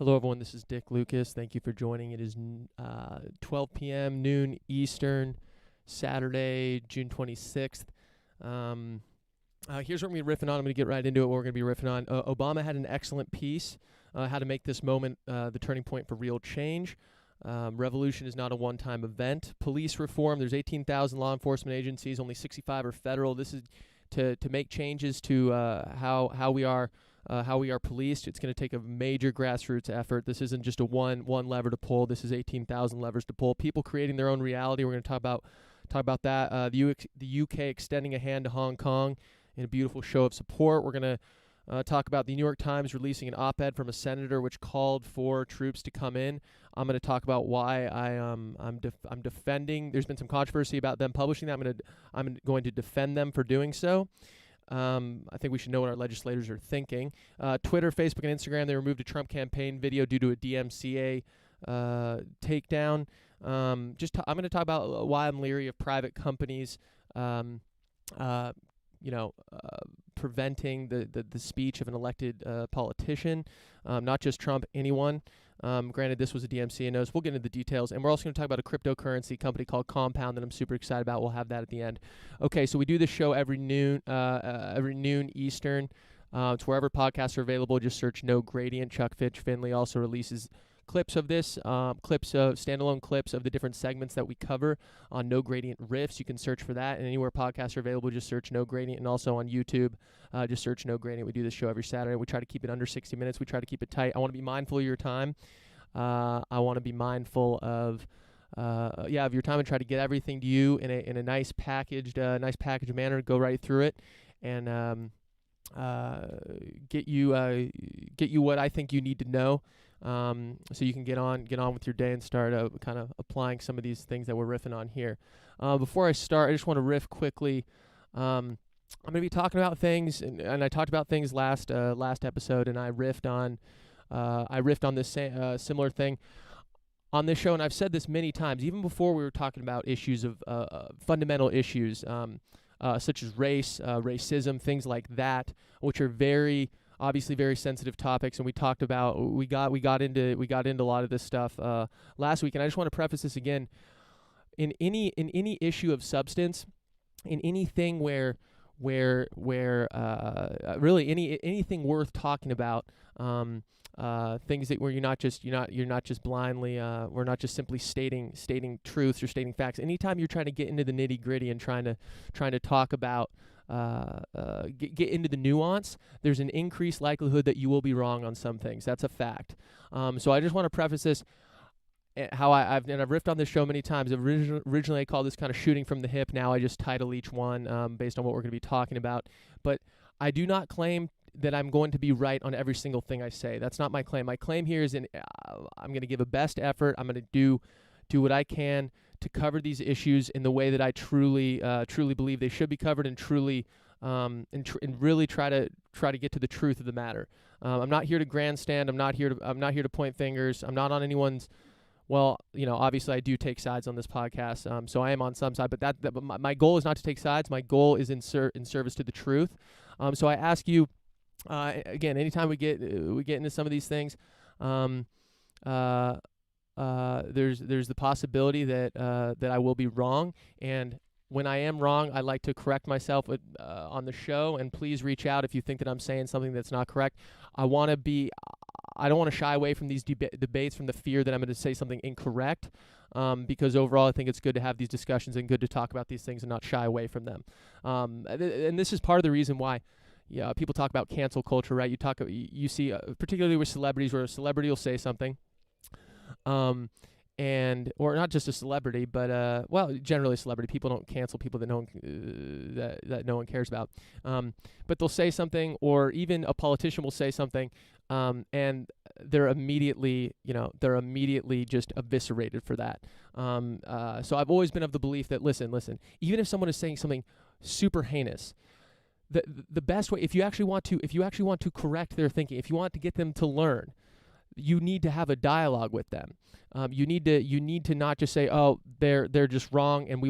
Hello, everyone. This is Dick Lucas. Thank you for joining. It is 12 p.m., noon Eastern, Saturday, June 26th. Here's what we're going to be riffing on. I'm going to get right into it. What we're going to be riffing on. Obama had an excellent piece, how to make this moment the turning point for real change. Revolution is not a one-time event. Police reform. There's 18,000 law enforcement agencies. Only 65 are federal. This is to make changes to how we are policed. It's going to take a major grassroots effort. This isn't just a one lever to pull. This is 18,000 levers to pull. People creating their own reality. We're going to talk about that. The UK extending a hand to Hong Kong in a beautiful show of support. We're going to talk about the New York Times releasing an op-ed from a senator which called for troops to come in. I'm going to talk about why I'm defending. There's been some controversy about them publishing that. I'm going to defend them for doing so. I think we should know what our legislators are thinking. Twitter, Facebook, and Instagram, they removed a Trump campaign video due to a DMCA takedown. I'm going to talk about why I'm leery of private companies, preventing the speech of an elected politician, not just Trump, anyone. Granted, this was a DMCA notice. We'll get into the details. And we're also going to talk about a cryptocurrency company called Compound that I'm super excited about. We'll have that at the end. Okay, so we do this show every noon Eastern. It's wherever podcasts are available. Just search No Gradient. Chuck Finley also releases clips of this, standalone clips of the different segments that we cover on No Gradient Riffs. You can search for that, and anywhere podcasts are available, just search No Gradient, and also on YouTube, just search No Gradient. We do this show every Saturday. We try to keep it under 60 minutes. We try to keep it tight. I want to be mindful of your time. I want to be mindful of your time and try to get everything to you in a nice packaged manner. Go right through it and get you what I think you need to know. So you can get on with your day and start kind of applying some of these things that we're riffing on here. Before I start, I just want to riff quickly. I'm going to be talking about things, and I talked about things last episode, and I riffed on this similar thing on this show, and I've said this many times, even before we were talking about issues of fundamental issues such as race, racism, things like that, which are obviously very sensitive topics, and we got into a lot of this stuff last week. And I just want to preface this again: in any issue of substance, in anything where really anything worth talking about, things that where you're not just blindly, we're not just simply stating truths or stating facts. Anytime you're trying to get into the nitty gritty and trying to talk about get into the nuance, there's an increased likelihood that you will be wrong on some things. That's a fact. So I just want to preface this. How I've riffed on this show many times. Originally, I called this kind of shooting from the hip. Now I just title each one based on what we're going to be talking about. But I do not claim that I'm going to be right on every single thing I say. That's not my claim. My claim here is I'm going to give a best effort. I'm going to do what I can to cover these issues in the way that I truly believe they should be covered, and truly and really try to get to the truth of the matter. I'm not here to grandstand. I'm not here to point fingers. I'm not on anyone's. Well, obviously I do take sides on this podcast, so I am on some side. But my goal is not to take sides. My goal is in service to the truth. So I ask you again, anytime we get into some of these things, there's the possibility that I will be wrong, and when I am wrong, I like to correct myself on the show. And please reach out if you think that I'm saying something that's not correct. I don't want to shy away from these debates from the fear that I'm going to say something incorrect, because overall I think it's good to have these discussions and good to talk about these things and not shy away from them. And this is part of the reason why people talk about cancel culture, right? You see, particularly with celebrities, where a celebrity will say something, or not just a celebrity, but generally celebrity. People don't cancel people that no one cares about. But they'll say something, or even a politician will say something, and they're immediately just eviscerated for that. So I've always been of the belief that listen, even if someone is saying something super heinous, the best way, if you actually want to correct their thinking, if you want to get them to learn, you need to have a dialogue with them. You need to not just say, oh, they're just wrong and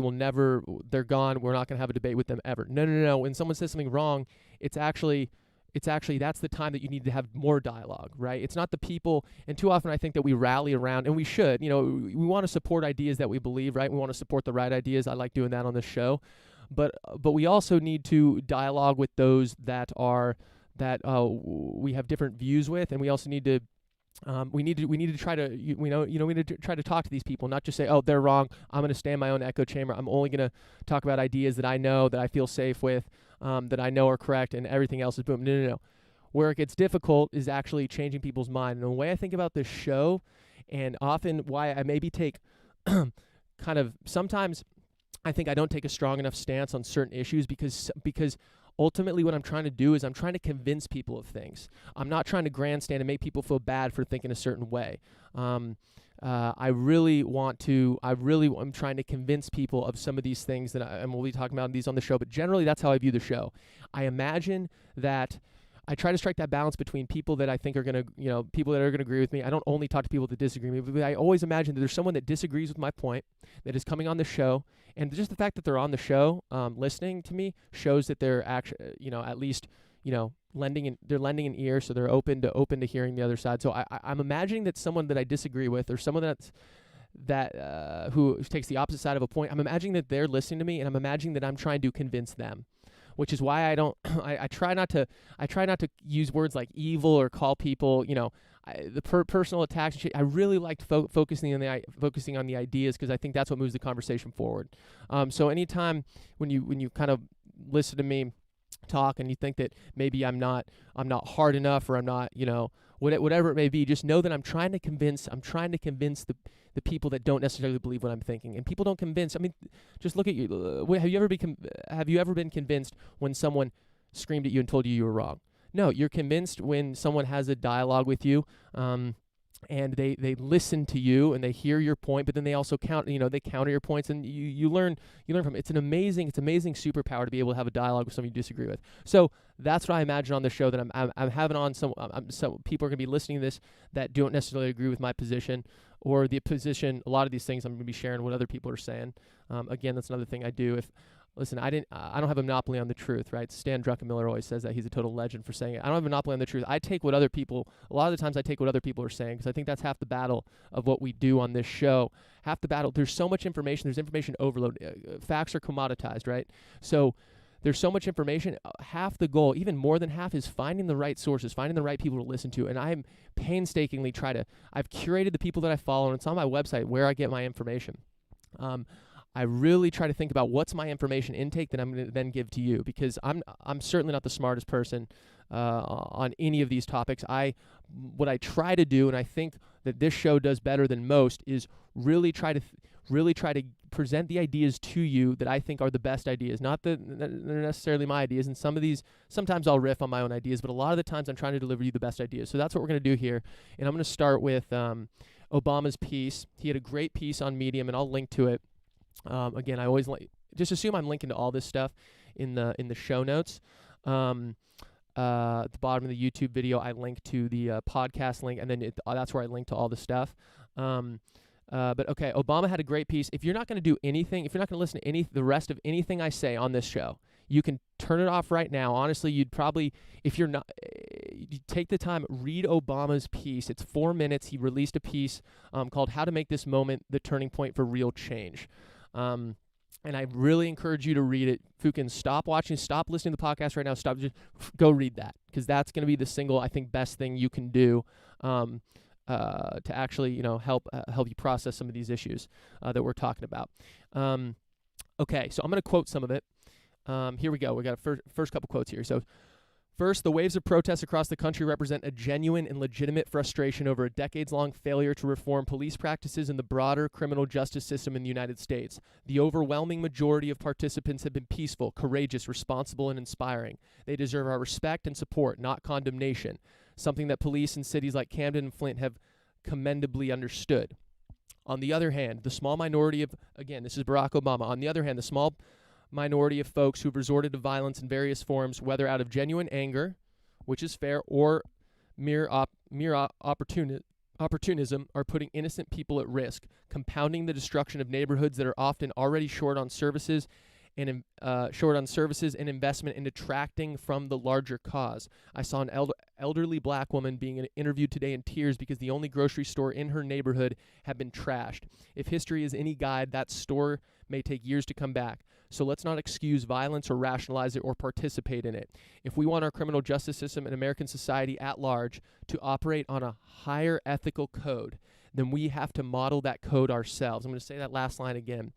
they're gone. We're not going to have a debate with them ever. No. When someone says something wrong, it's actually it's actually, that's the time that you need to have more dialogue, right? It's not the people, and too often I think that we rally around, and we should, we want to support ideas that we believe, right? We want to support the right ideas. I like doing that on this show. But we also need to dialogue with those that we have different views with, and we also need to we need to try to we need to try to talk to these people, not just say, oh, they're wrong, I'm going to stay in my own echo chamber, I'm only going to talk about ideas that I know, that I feel safe with, that I know are correct, and everything else is boom. No. Where it gets difficult is actually changing people's mind. And the way I think about this show, and often why I maybe take kind of, sometimes I think I don't take a strong enough stance on certain issues because ultimately what I'm trying to do is I'm trying to convince people of things. I'm not trying to grandstand and make people feel bad for thinking a certain way. I'm trying to convince people of some of these things that and we'll be talking about these on the show, but generally that's how I view the show. I imagine that I try to strike that balance between people that I think are going to, people that are going to agree with me. I don't only talk to people that disagree with me, but I always imagine that there's someone that disagrees with my point that is coming on the show. And just the fact that they're on the show, listening to me, shows that they're actually, at least, lending an ear, so they're open to hearing the other side. So I'm imagining that someone that I disagree with, or someone who takes the opposite side of a point, I'm imagining that they're listening to me, and I'm imagining that I'm trying to convince them. Which is why I don't. I try not to use words like evil or call people, the personal attacks and shit. I really liked focusing on the ideas, because I think that's what moves the conversation forward. So anytime when you kind of listen to me talk and you think that maybe I'm not hard enough, or I'm not, whatever it may be, just know that I'm trying to convince the people that don't necessarily believe what I'm thinking. And people don't convince. I mean, just look at you. Have you ever been convinced when someone screamed at you and told you were wrong? No, you're convinced when someone has a dialogue with you, and they listen to you and they hear your point, but then they also they counter your points, and you learn from it. It's amazing superpower to be able to have a dialogue with someone you disagree with. So that's what I imagine on the show, that I'm having on some people are going to be listening to this that don't necessarily agree with my position, or the position. A lot of these things I'm going to be sharing what other people are saying. Again, that's another thing I do. Listen, I don't have a monopoly on the truth, right? Stan Druckenmiller always says that. He's a total legend for saying it. I don't have a monopoly on the truth. A lot of the times I take what other people are saying, because I think that's half the battle of what we do on this show. Half the battle, there's so much information, there's information overload. Facts are commoditized, right? So there's so much information. Half the goal, even more than half, is finding the right sources, finding the right people to listen to. And I'm painstakingly I've curated the people that I follow, and it's on my website where I get my information. I really try to think about what's my information intake that I'm going to then give to you, because I'm certainly not the smartest person on any of these topics. What I try to do, and I think that this show does better than most, is really try to present the ideas to you that I think are the best ideas. Not that they're necessarily my ideas, and sometimes I'll riff on my own ideas, but a lot of the times I'm trying to deliver you the best ideas. So that's what we're going to do here, and I'm going to start with Obama's piece. He had a great piece on Medium, and I'll link to it. Again, I always just assume I'm linking to all this stuff in the show notes. At the bottom of the YouTube video, I link to the podcast link, and then that's where I link to all the stuff. But okay, Obama had a great piece. If you're not going to do anything, if you're not going to listen to the rest of anything I say on this show, you can turn it off right now. Honestly, you'd probably, if you're not, you take the time, read Obama's piece. It's 4 minutes. He released a piece called "How to Make This Moment the Turning Point for Real Change." And I really encourage you to read it. Fukin, stop listening to the podcast right now. Just go read that, because that's going to be the single, I think, best thing you can do to actually, help you process some of these issues that we're talking about. Okay, so I'm going to quote some of it. Here we go. We got a first couple quotes here. So, first, the waves of protests across the country represent a genuine and legitimate frustration over a decades-long failure to reform police practices in the broader criminal justice system in the United States. The overwhelming majority of participants have been peaceful, courageous, responsible, and inspiring. They deserve our respect and support, not condemnation, something that police in cities like Camden and Flint have commendably understood. On the other hand, the small minority of, again, this is Barack Obama, on the other hand, the small minority of folks who've resorted to violence in various forms, whether out of genuine anger, which is fair, or mere opportunism, are putting innocent people at risk, compounding the destruction of neighborhoods that are often already short on services and short on services and investment, and detracting from the larger cause. I saw an elderly black woman being interviewed today in tears because the only grocery store in her neighborhood had been trashed. If history is any guide, that store may take years to come back. So let's not excuse violence or rationalize it or participate in it. If we want our criminal justice system and American society at large to operate on a higher ethical code, then we have to model that code ourselves. I'm going to say that last line again.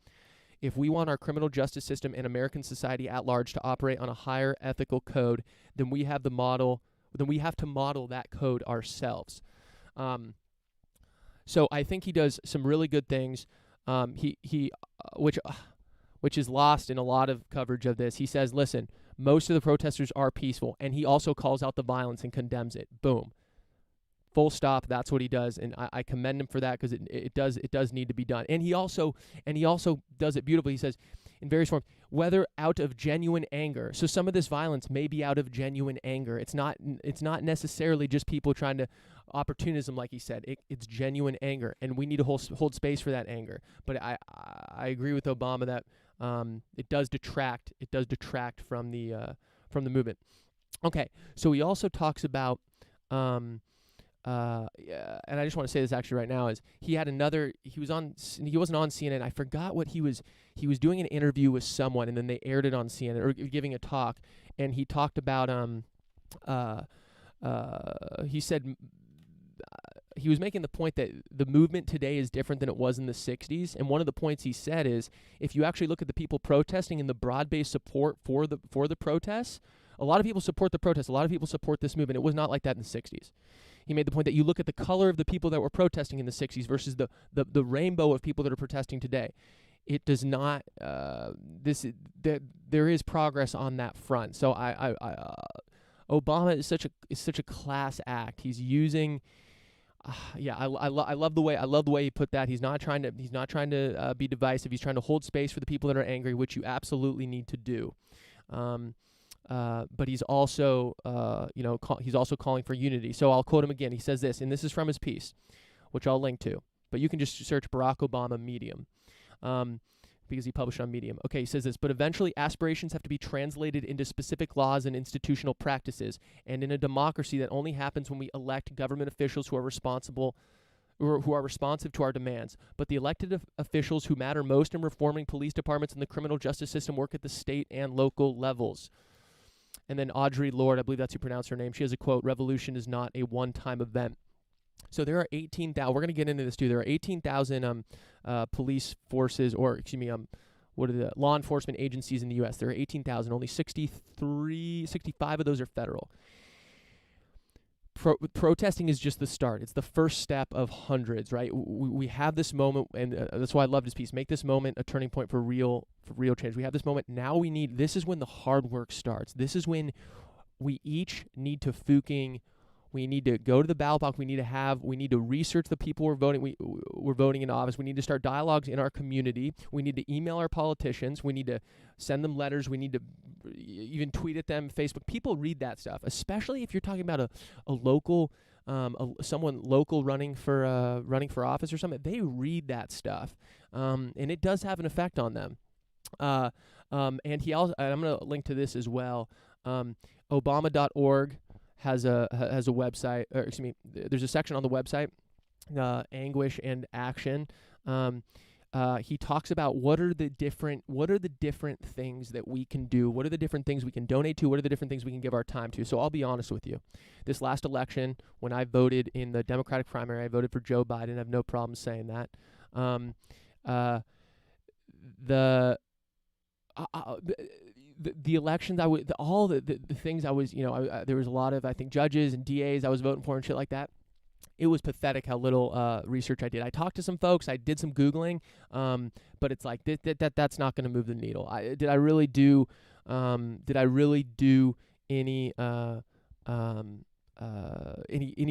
If we want our criminal justice system and American society at large to operate on a higher ethical code, then we have to model that code ourselves. So I think he does some really good things. Which is lost in a lot of coverage of this. He says, listen, most of the protesters are peaceful, and he also calls out the violence and condemns it. Boom. Full stop. That's what he does, and I commend him for that, because it does need to be done. And he also does it beautifully. He says, in various forms, whether out of genuine anger. So some of this violence may be out of genuine anger. It's not necessarily just people trying to opportunism, like he said. It's genuine anger, and we need to hold space for that anger. But I agree with Obama that it does detract from the movement. Okay, so he also talks about and I just want to say this actually right now, is he wasn't on CNN. I forgot what he was doing an interview with someone, and then they aired it on CNN, or giving a talk, and he talked about he said he was making the point that the movement today is different than it was in the 60s. And one of the points he said is, if you actually look at the people protesting and the broad-based support for the protests, a lot of people support the protests. A lot of people support this movement. It was not like that in the 60s. He made the point that you look at the color of the people that were protesting in the 60s versus the rainbow of people that are protesting today. It does not. There is progress on that front. So Obama is such a class act. He's using. I love the way he put that. He's not trying to be divisive. He's trying to hold space for the people that are angry, which you absolutely need to do. But he's also he's also calling for unity. So I'll quote him again. He says this, and this is from his piece, which I'll link to. But you can just search Barack Obama Medium, because he published on Medium. Okay, he says this, but eventually aspirations have to be translated into specific laws and institutional practices. And in a democracy, that only happens when we elect government officials who are responsive to our demands. But the elected officials who matter most in reforming police departments and the criminal justice system work at the state and local levels. And then Audre Lorde, I believe that's how you pronounce her name, she has a quote, "Revolution is not a one-time event." So there are 18,000, we're going to get into this too, there are 18,000 police forces, or excuse me, what are the law enforcement agencies in the U.S.? There are 18,000, only 65 of those are federal. Protesting is just the start. It's the first step of hundreds, right? We have this moment, and that's why I loved his piece. Make this moment a turning point for real change. We have this moment. Now this is when the hard work starts. This is when we each need to we need to go to the ballot box. We need to research the people we're voting in office. We need to start dialogues in our community. We need to email our politicians. We need to send them letters. We need to even tweet at them, Facebook. People read that stuff, especially if you're talking about a local, someone local running for office or something. They read that stuff, and it does have an effect on them. And he also, and I'm going to link to this as well. Obama.org has a website, or excuse me, there's a section on the website, Anguish and Action. He talks about what are the different things that we can do, what are the different things we can donate to, what are the different things we can give our time to. So I'll be honest with you. This last election, when I voted in the Democratic primary, I voted for Joe Biden. I have no problem saying that. The elections, all the things I was, there was a lot of, I think, judges and DAs I was voting for and shit like that. It was pathetic how little research I did. I talked to some folks, I did some Googling, but it's like that's not going to move the needle. Did I really do any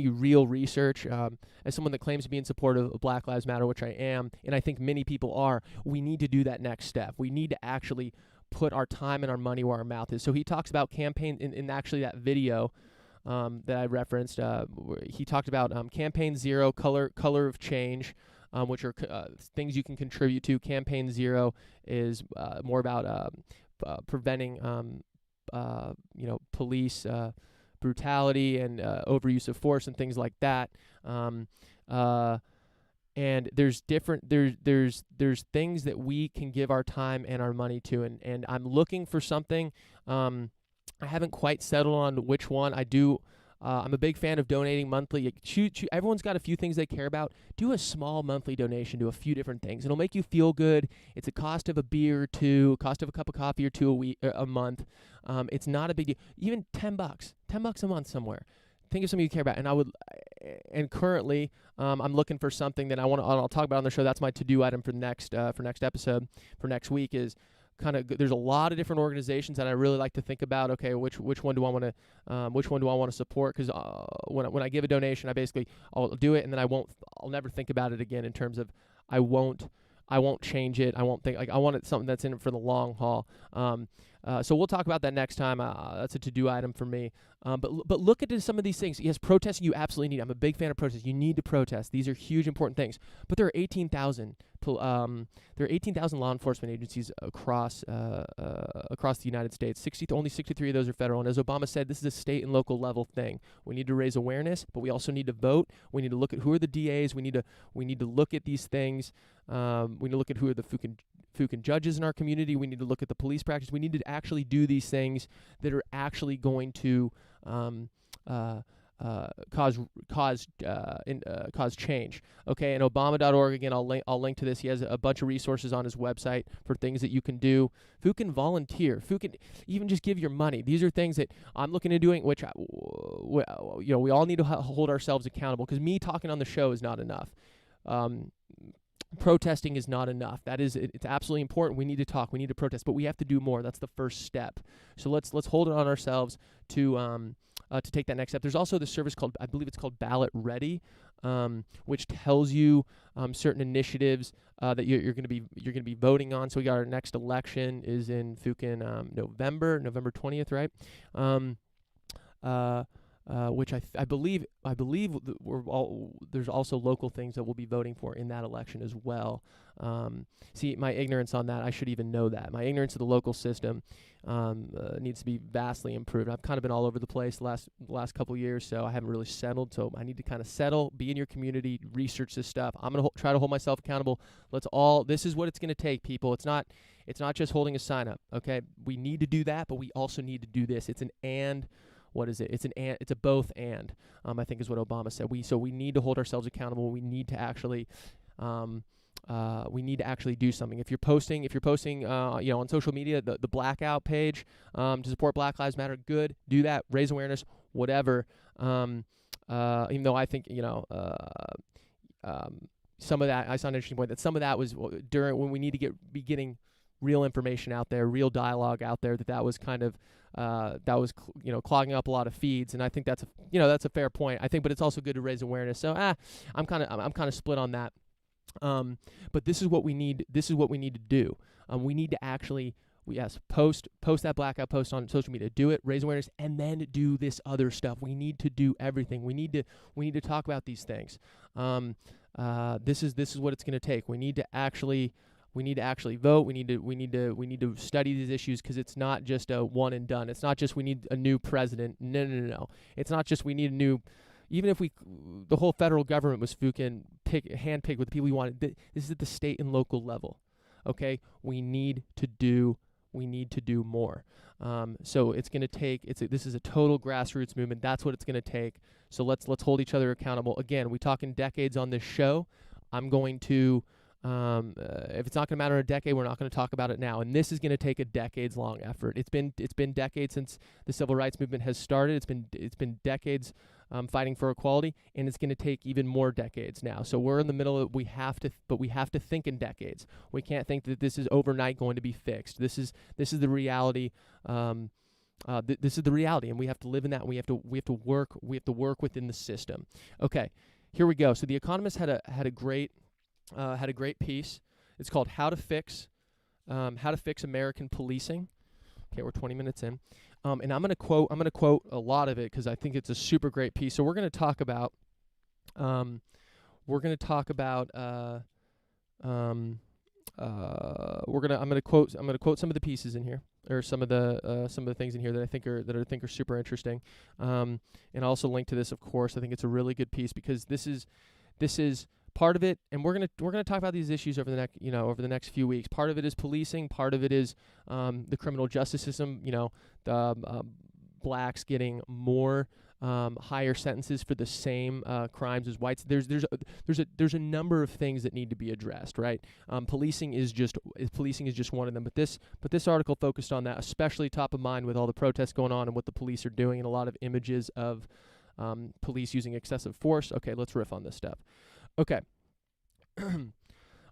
real research? As someone that claims to be in support of Black Lives Matter, which I am, and I think many people are, we need to do that next step. We need to actually put our time and our money where our mouth is. So he talks about campaign in actually that video that I referenced. He talked about Campaign Zero, Color of Change, which are things you can contribute to. Campaign Zero is more about preventing police brutality and overuse of force and things like that. And there's things that we can give our time and our money to, and I'm looking for something. I haven't quite settled on which one. I'm a big fan of donating monthly. Everyone's got a few things they care about. Do a small monthly donation to a few different things. It'll make you feel good. It's a cost of a beer or two, cost of a cup of coffee or two a month. It's not a big deal. Even $10 a month somewhere. Think of something you care about. And currently, I'm looking for something that I'll talk about on the show. That's my to-do item for next episode, for next week is kind of, there's a lot of different organizations that I really like to think about. Okay, which one do I want to support? Because when I give a donation, I'll do it, and then I'll never think about it again. In terms of I won't change it. I won't think, like, I want something that's in it for the long haul. So we'll talk about that next time. That's a to-do item for me. But look at some of these things. Yes, protesting you absolutely need. I'm a big fan of protests. You need to protest. These are huge, important things. But there are 18,000 law enforcement agencies across the United States. Only 63 of those are federal. And as Obama said, this is a state and local level thing. We need to raise awareness, but we also need to vote. We need to look at who are the DAs. We need to look at these things. We need to look at who are the Fukin judges in our community. We need to look at the police practice. We need to actually do these things that are actually going to cause change. Okay, and Obama.org, again, I'll link to this. He has a bunch of resources on his website for things that you can do. Who can volunteer? Who can even just give your money? These are things that I'm looking at doing, which we all need to hold ourselves accountable, because me talking on the show is not enough. Protesting is not enough. It's absolutely important. We need to talk. We need to protest, but we have to do more. That's the first step. So let's hold it on ourselves to take that next step. There's also this service I believe it's called Ballot Ready, which tells you certain initiatives that you're going to be voting on. So we got our next election is in Fukin November 20th, right? Which I believe there's also local things that we'll be voting for in that election as well. See, my ignorance on that, I should even know that. My ignorance of the local system needs to be vastly improved. I've kind of been all over the place the last couple of years, so I haven't really settled. So I need to kind of settle, be in your community, research this stuff. I'm going to try to hold myself accountable. This is what it's going to take, people. It's not just holding a sign up, okay? We need to do that, but we also need to do this. It's an and. What is it? It's a both and. I think is what Obama said. We need to hold ourselves accountable. We need to actually do something. If you're posting on social media, the blackout page to support Black Lives Matter, good. Do that. Raise awareness. Whatever. Even though I think some of that, I saw an interesting point that some of that was during when we need to be getting real information out there, real dialogue out there. That was kind of clogging up a lot of feeds, and I think that's a fair point. I think, but it's also good to raise awareness. So I'm kind of split on that. But this is what we need. This is what we need to do. We need to actually post that blackout post on social media. Do it, raise awareness, and then do this other stuff. We need to do everything. We need to talk about these things. This is what it's going to take. We need to actually vote. We need to study these issues, because it's not just a one and done. It's not just we need a new president. No. It's not just we need a new. Even if the whole federal government was handpicked with the people we wanted. This is at the state and local level. Okay, we need to do more. So it's going to take. This is a total grassroots movement. That's what it's going to take. So let's hold each other accountable. Again, we talk in decades on this show. I'm going to. If it's not going to matter in a decade, we're not going to talk about it now. And this is going to take a decades-long effort. It's been decades since the civil rights movement has started. It's been decades fighting for equality, and it's going to take even more decades now. So we're in the middle of it. We have to think in decades. We can't think that this is overnight going to be fixed. This is the reality. This is the reality, and we have to live in that. And we have to work within the system. Okay, here we go. So The Economist had a great piece. It's called How to Fix American Policing. Okay, we're 20 minutes in. And I'm going to quote a lot of it because I think it's a super great piece. So we're going to talk about we're gonna talk about I'm gonna quote some of the pieces in here, or some of the things in here that I think are super interesting, and I'll also link to this, of course. I think it's a really good piece because this is part of it, and we're gonna talk about these issues over the next few weeks. Part of it is policing, part of it is the criminal justice system. The blacks getting more higher sentences for the same crimes as whites. There's a number of things that need to be addressed, right? Policing is just one of them. But this article focused on that, especially top of mind with all the protests going on and what the police are doing, and a lot of images of police using excessive force. Okay, let's riff on this stuff. Okay.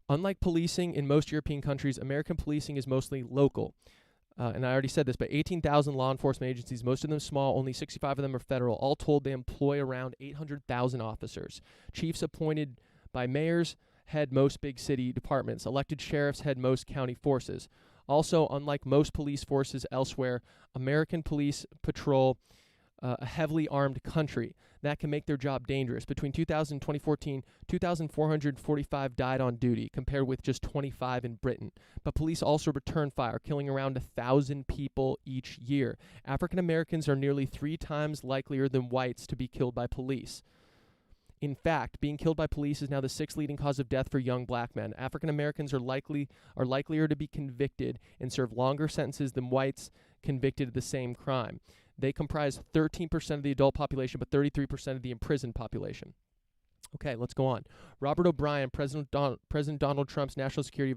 Unlike policing in most European countries, American policing is mostly local. And I already said this, but 18,000 law enforcement agencies, most of them small, only 65 of them are federal. All told, they employ around 800,000 officers. Chiefs appointed by mayors head most big city departments. Elected sheriffs head most county forces. Also, unlike most police forces elsewhere, American police patrol a heavily armed country. That can make their job dangerous. Between 2000 and 2014, 2,445 died on duty, compared with just 25 in Britain. But police also return fire, killing around 1,000 people each year. African Americans are nearly 3 times likelier than whites to be killed by police. In fact, being killed by police is now the 6th leading cause of death for young black men. African Americans are likelier to be convicted and serve longer sentences than whites convicted of the same crime. They comprise 13% of the adult population, but 33% of the imprisoned population. Okay, let's go on. Robert OBrien, President Donald Trump's national security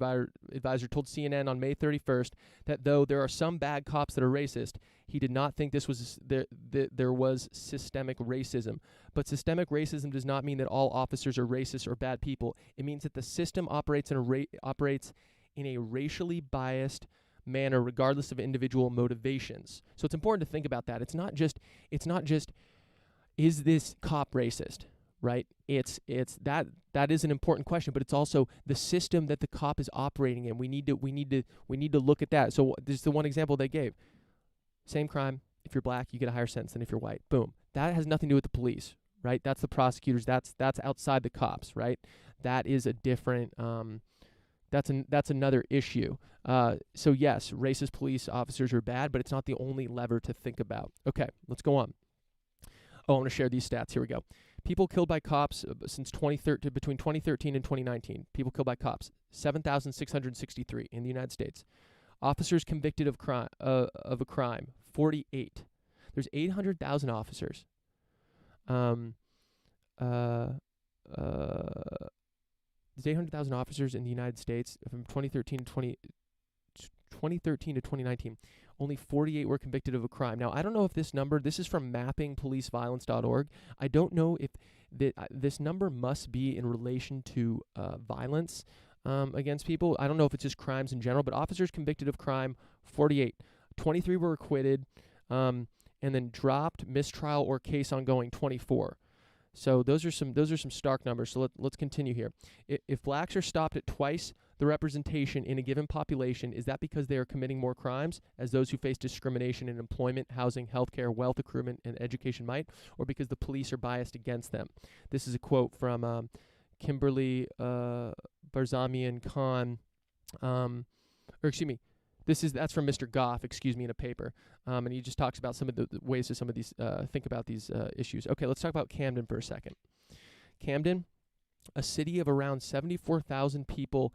advisor, told CNN on May 31st that though there are some bad cops that are racist, he did not think there was systemic racism. But systemic racism does not mean that all officers are racist or bad people. It means that the system operates in a racially biased manner, regardless of individual motivations. So it's important to think about that. It's not just is this cop racist, right? It's that is an important question, but it's also the system that the cop is operating in. We need to look at that. So this is the one example they gave. Same crime. If you're black, you get a higher sentence than if you're white. Boom. That has nothing to do with the police, right? That's the prosecutors. That's outside the cops, right? That is a different that's another issue. So yes, racist police officers are bad, but it's not the only lever to think about. Okay, let's go on. Oh, I want to share these stats. Here we go. People killed by cops since 2013, between 2013 and 2019. People killed by cops, 7,663 in the United States. Officers convicted of a crime, 48. There's 800,000 officers. There's 800,000 officers in the United States from 2013 to 2019. Only 48 were convicted of a crime. Now, I don't know if this is from mappingpoliceviolence.org. I don't know if this number must be in relation to violence against people. I don't know if it's just crimes in general, but officers convicted of crime, 48. 23 were acquitted, and then dropped, mistrial, or case ongoing, 24. So those are some stark numbers. So let's continue here. If blacks are stopped at twice the representation in a given population, is that because they are committing more crimes, as those who face discrimination in employment, housing, healthcare, wealth accruement, and education might, or because the police are biased against them? This is a quote from Kimberly Barzamian Khan, that's from Mr. Goff, in a paper. And he just talks about some of the ways that some of these think about these issues. Okay, let's talk about Camden for a second. Camden, a city of around 74,000 people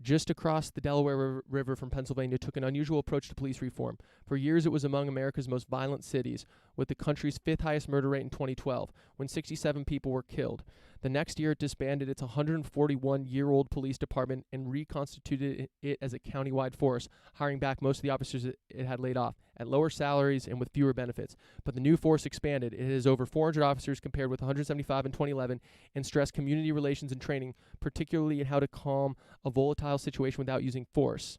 just across the Delaware River from Pennsylvania, took an unusual approach to police reform. For years, it was among America's most violent cities, with the country's 5th highest murder rate in 2012, when 67 people were killed. The next year, it disbanded its 141-year-old police department and reconstituted it as a countywide force, hiring back most of the officers it had laid off, at lower salaries and with fewer benefits. But the new force expanded. It has over 400 officers compared with 175 in 2011, and stressed community relations and training, particularly in how to calm a volatile situation without using force.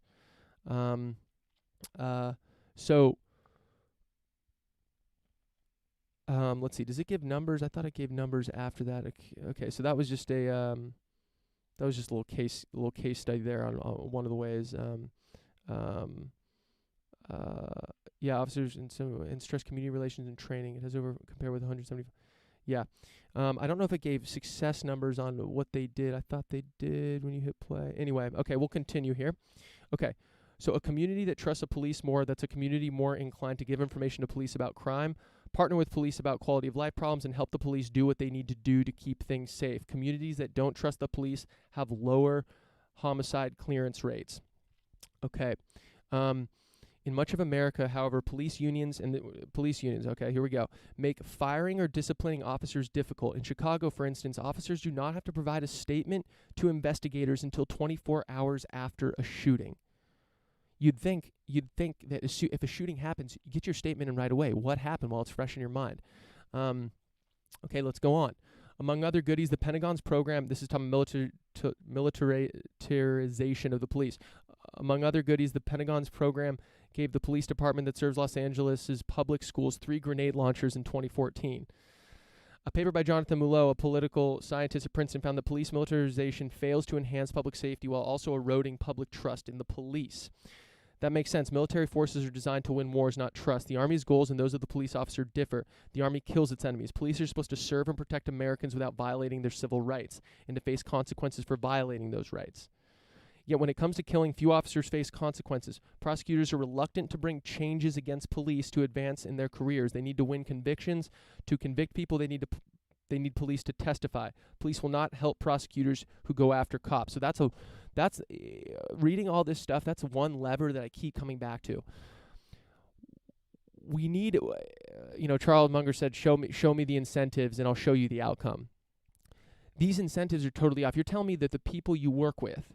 Let's see. Does it give numbers? I thought it gave numbers after that. Okay, so that was just a little case study there on one of the ways. Officers and stress community relations and training. It has over compared with 170. Yeah. I don't know if it gave success numbers on what they did. I thought they did when you hit play. Anyway, okay, we'll continue here. Okay. So a community that trusts the police more, that's a community more inclined to give information to police about crime, partner with police about quality of life problems, and help the police do what they need to do to keep things safe. Communities that don't trust the police have lower homicide clearance rates. Okay. In much of America, however, police unions, okay, here we go, make firing or disciplining officers difficult. In Chicago, for instance, officers do not have to provide a statement to investigators until 24 hours after a shooting. You'd think that if a shooting happens, you get your statement in right away. What happened while it's fresh in your mind? Okay, let's go on. Among other goodies, the Pentagon's program, this is talking militarization of the police. Among other goodies, the Pentagon's program gave the police department that serves Los Angeles' public schools 3 grenade launchers in 2014. A paper by Jonathan Mulot, a political scientist at Princeton, found that police militarization fails to enhance public safety while also eroding public trust in the police. That makes sense. Military forces are designed to win wars, not trust. The Army's goals and those of the police officer differ. The Army kills its enemies. Police are supposed to serve and protect Americans without violating their civil rights and to face consequences for violating those rights. Yet when it comes to killing, few officers face consequences. Prosecutors are reluctant to bring changes against police to advance in their careers. They need to win convictions. To convict people, they need police to testify. Police will not help prosecutors who go after cops. So that's reading all this stuff. That's one lever that I keep coming back to. We need, Charles Munger said, show me the incentives and I'll show you the outcome. These incentives are totally off. You're telling me that the people you work with,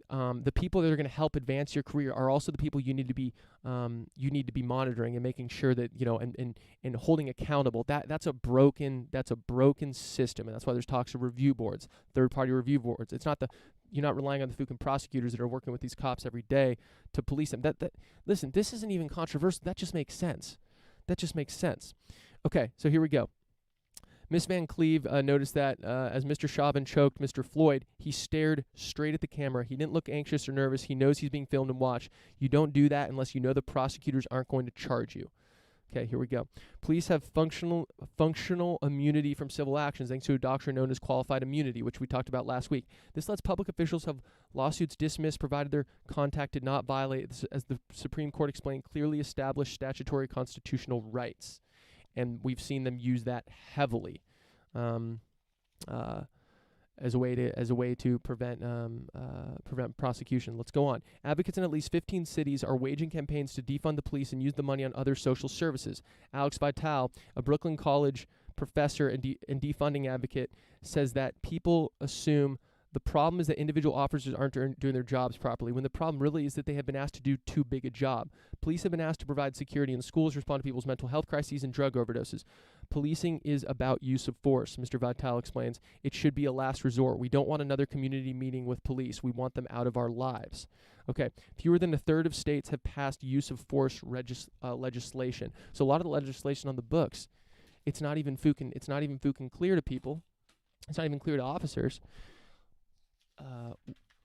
the people that are going to help advance your career are also the people you need to be monitoring and making sure that and holding accountable. That's a broken system, and that's why there's talks of review boards, third-party review boards. It's not you're not relying on the fucking prosecutors that are working with these cops every day to police them. Listen, this isn't even controversial. That just makes sense. Okay, so here we go. Miss Van Cleve noticed that as Mr. Chauvin choked Mr. Floyd, he stared straight at the camera. He didn't look anxious or nervous. He knows he's being filmed and watched. You don't do that unless you know the prosecutors aren't going to charge you. Okay, here we go. Police have functional immunity from civil actions thanks to a doctrine known as qualified immunity, which we talked about last week. This lets public officials have lawsuits dismissed provided their contact did not violate, as the Supreme Court explained, clearly established statutory constitutional rights. And we've seen them use that heavily as a way to prevent prosecution. Let's go on. Advocates in at least 15 cities are waging campaigns to defund the police and use the money on other social services. Alex Vitale, a Brooklyn College professor and defunding advocate, says that people assume the problem is that individual officers aren't doing their jobs properly, when the problem really is that they have been asked to do too big a job. Police have been asked to provide security in schools, respond to people's mental health crises and drug overdoses. Policing is about use of force, Mr. Vitale explains. It should be a last resort. We don't want another community meeting with police. We want them out of our lives. Okay, fewer than a third of states have passed use of force legislation. So a lot of the legislation on the books, it's not even fucking clear to people. It's not even clear to officers.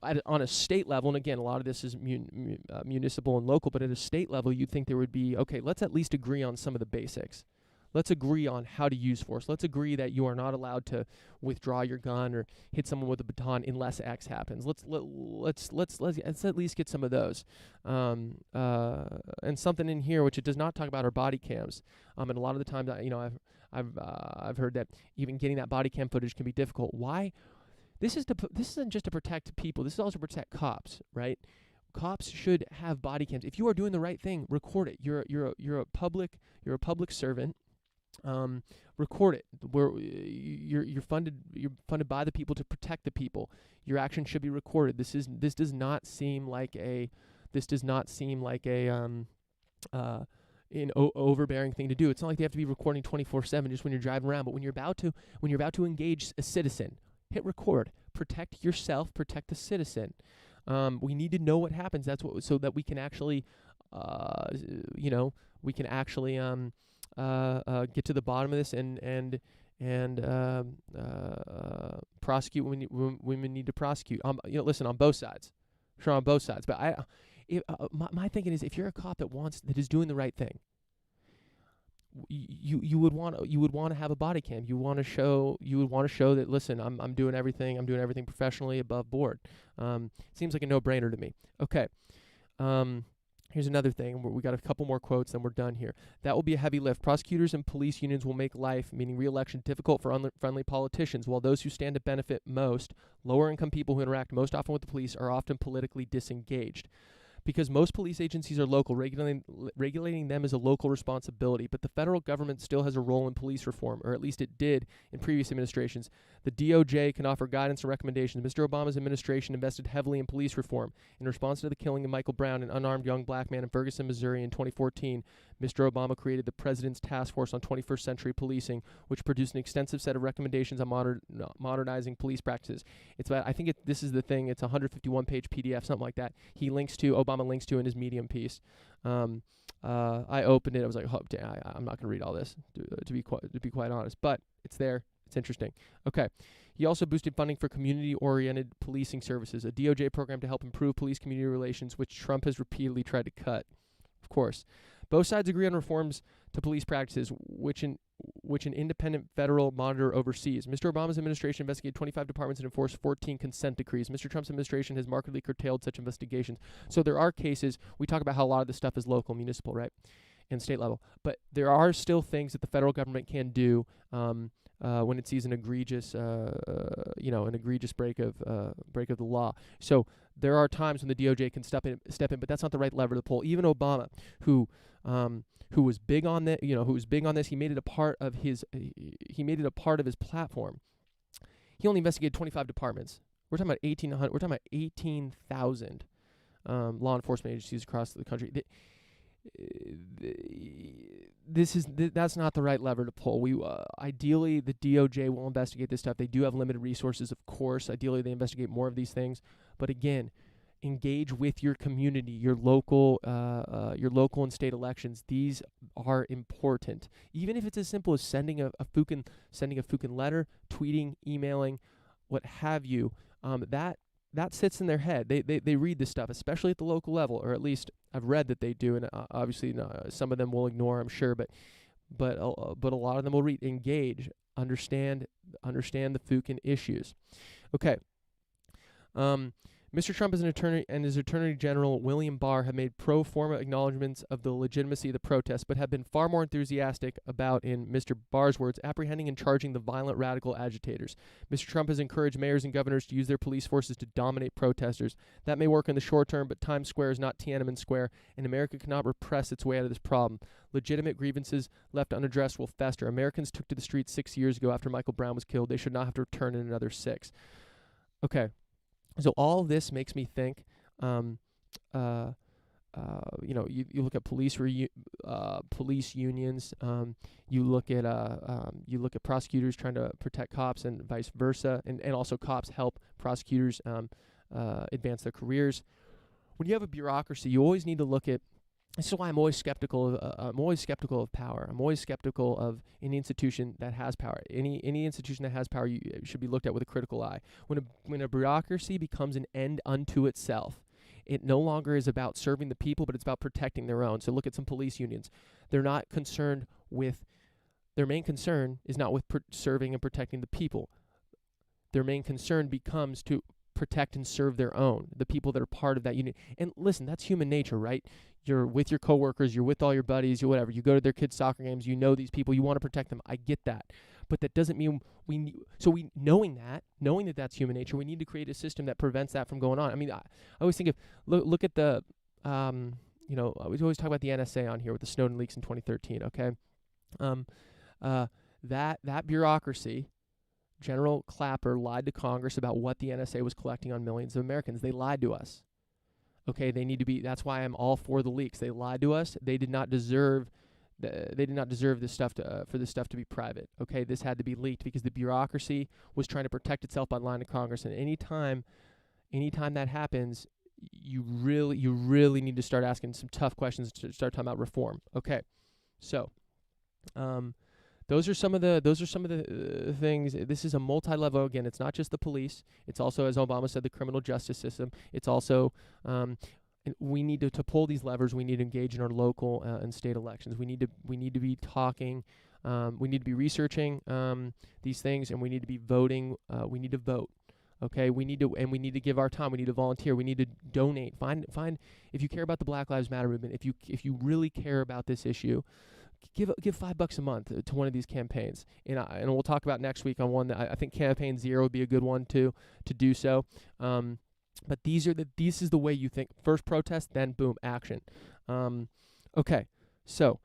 On a state level, and again, a lot of this is municipal and local, but at a state level, you'd think there would be, okay, let's at least agree on some of the basics. Let's agree on how to use force. Let's agree that you are not allowed to withdraw your gun or hit someone with a baton unless X happens. Let's at least get some of those. And something in here which it does not talk about are body cams. And a lot of the times, I've heard that even getting that body cam footage can be difficult. Why? This isn't just to protect people. This is also to protect cops, right? Cops should have body cams. If you are doing the right thing, record it. You're a public servant. Record it. You're funded by the people to protect the people. Your action should be recorded. This does not seem like a overbearing thing to do. It's not like they have to be recording 24/7 just when you're driving around. But when you're about to engage a citizen, hit record. Protect yourself. Protect the citizen. We need to know what happens. So that we can actually, get to the bottom of this and prosecute when we need to prosecute. Listen, on both sides. Sure, on both sides. But my thinking is, if you're a cop that is doing the right thing, you would want to have a body cam. You would want to show that, listen, I'm doing everything professionally above board. Seems like a no-brainer to me. Okay. Here's another thing. We got a couple more quotes, then we're done here. That will be a heavy lift. Prosecutors and police unions will make life, meaning re-election, difficult for unfriendly politicians, while those who stand to benefit most, lower-income people who interact most often with the police, are often politically disengaged. Because most police agencies are local, regulating them is a local responsibility, but the federal government still has a role in police reform, or at least it did in previous administrations. The DOJ can offer guidance and recommendations. Mr. Obama's administration invested heavily in police reform. In response to the killing of Michael Brown, an unarmed young black man in Ferguson, Missouri in 2014, Mr. Obama created the President's Task Force on 21st Century Policing, which produced an extensive set of recommendations on modernizing police practices. It's about, I think this is the thing, it's a 151-page PDF, something like that. Obama links to in his Medium piece. I opened it. I was like, I'm not going to read all this, to be quite honest. But it's there. It's interesting. Okay. He also boosted funding for community-oriented policing services, a DOJ program to help improve police-community relations, which Trump has repeatedly tried to cut. Of course. Both sides agree on reforms to police practices, which an independent federal monitor oversees. Mr. Obama's administration investigated 25 departments and enforced 14 consent decrees. Mr. Trump's administration has markedly curtailed such investigations. So there are cases, we talk about how a lot of this stuff is local, municipal, right, and state level. But there are still things that the federal government can do when it sees an egregious, an egregious break of the law. So there are times when the DOJ can step in, but that's not the right lever to pull. Even Obama, who was big on that, he made it a part of his platform. He only investigated 25 departments. We're talking about 1,800. We're talking about 18,000 law enforcement agencies across the country. That's not the right lever to pull. Ideally, the DOJ will investigate this stuff. They do have limited resources, of course. Ideally, they investigate more of these things. But again, engage with your community, your local and state elections. These are important. Even if it's as simple as sending a Fukin letter, tweeting, emailing, what have you. That sits in their head. They read this stuff, especially at the local level, or at least I've read that they do, and obviously some of them will ignore, I'm sure, but a lot of them will read, engage, understand the Fukin issues. Okay. Mr. Trump and his Attorney General, William Barr, have made pro forma acknowledgments of the legitimacy of the protests, but have been far more enthusiastic about, in Mr. Barr's words, apprehending and charging the violent radical agitators. Mr. Trump has encouraged mayors and governors to use their police forces to dominate protesters. That may work in the short term, but Times Square is not Tiananmen Square, and America cannot repress its way out of this problem. Legitimate grievances left unaddressed will fester. Americans took to the streets 6 years ago after Michael Brown was killed. They should not have to return in another 6. Okay. So all this makes me think, you look at police unions, you look at prosecutors trying to protect cops and vice versa, and also cops help prosecutors advance their careers. When you have a bureaucracy, you always need to look at. This is why I'm always skeptical of power. I'm always skeptical of any institution that has power. Any institution that has power should be looked at with a critical eye. When a bureaucracy becomes an end unto itself, it no longer is about serving the people, but it's about protecting their own. So look at some police unions. They're not concerned with. Their main concern is not with serving and protecting the people. Their main concern becomes to protect and serve their own, the people that are part of that union. And listen, that's human nature, right? You're with your coworkers, you're with all your buddies, whatever. You go to their kids' soccer games, you know these people, you want to protect them. I get that. But that doesn't mean knowing that that's human nature, we need to create a system that prevents that from going on. I mean, I always think of, look at the, we always talk about the NSA on here with the Snowden leaks in 2013, okay? That bureaucracy, General Clapper lied to Congress about what the NSA was collecting on millions of Americans. They lied to us. Okay, that's why I'm all for the leaks. They lied to us. They did not deserve this stuff for this stuff to be private. Okay, this had to be leaked because the bureaucracy was trying to protect itself by lying to Congress. And anytime that happens, you really need to start asking some tough questions to start talking about reform. Okay, so those are some of the things. This is a multi-level. Again, it's not just the police. It's also, as Obama said, the criminal justice system. It's also And we need to pull these levers. We need to engage in our local and state elections. We need to be talking. We need to be researching these things, and we need to be voting. We need to vote. Okay, we need to give our time. We need to volunteer. We need to donate. Find if you care about the Black Lives Matter movement. If you really care about this issue, give $5 a month to one of these campaigns. And we'll talk about next week on one that I think Campaign Zero would be a good one to do so. But this is the way you think. First protest, then boom, action. Okay, so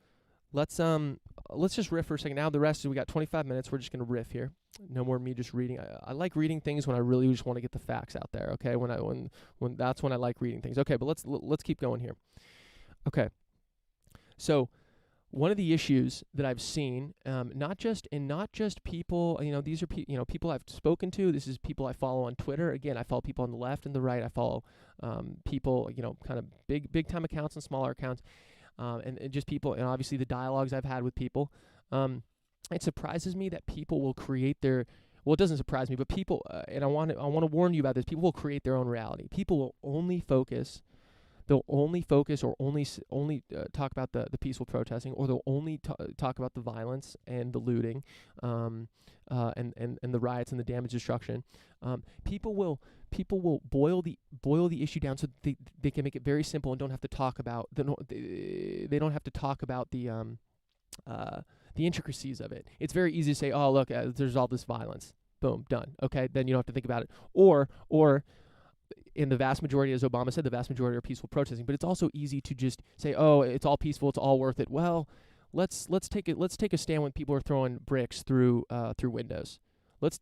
let's just riff for a second. Now the rest is we got 25 minutes. We're just gonna riff here. No more me just reading. I like reading things when I really just want to get the facts out there. Okay, when that's when I like reading things. Okay, but let's keep going here. Okay, so one of the issues that I've seen, not just people, these are people I've spoken to. This is people I follow on Twitter. Again, I follow people on the left and the right. I follow people, kind of big time accounts and smaller accounts, and just people, and obviously the dialogues I've had with people. It surprises me that people will create their. Well, it doesn't surprise me, but people, and I want to warn you about this. People will create their own reality. People will only focus. They'll only focus or only talk about the peaceful protesting, or they'll only talk about the violence and the looting, and the riots and the damage, destruction. People will boil the issue down so they can make it very simple and don't have to talk about they don't have to talk about the intricacies of it. It's very easy to say, oh look, there's all this violence. Boom, done. Okay, then you don't have to think about it. Or in the vast majority, as Obama said, the vast majority are peaceful protesting. But it's also easy to just say, "Oh, it's all peaceful. It's all worth it." Well, let's take a stand when people are throwing bricks through windows. Let's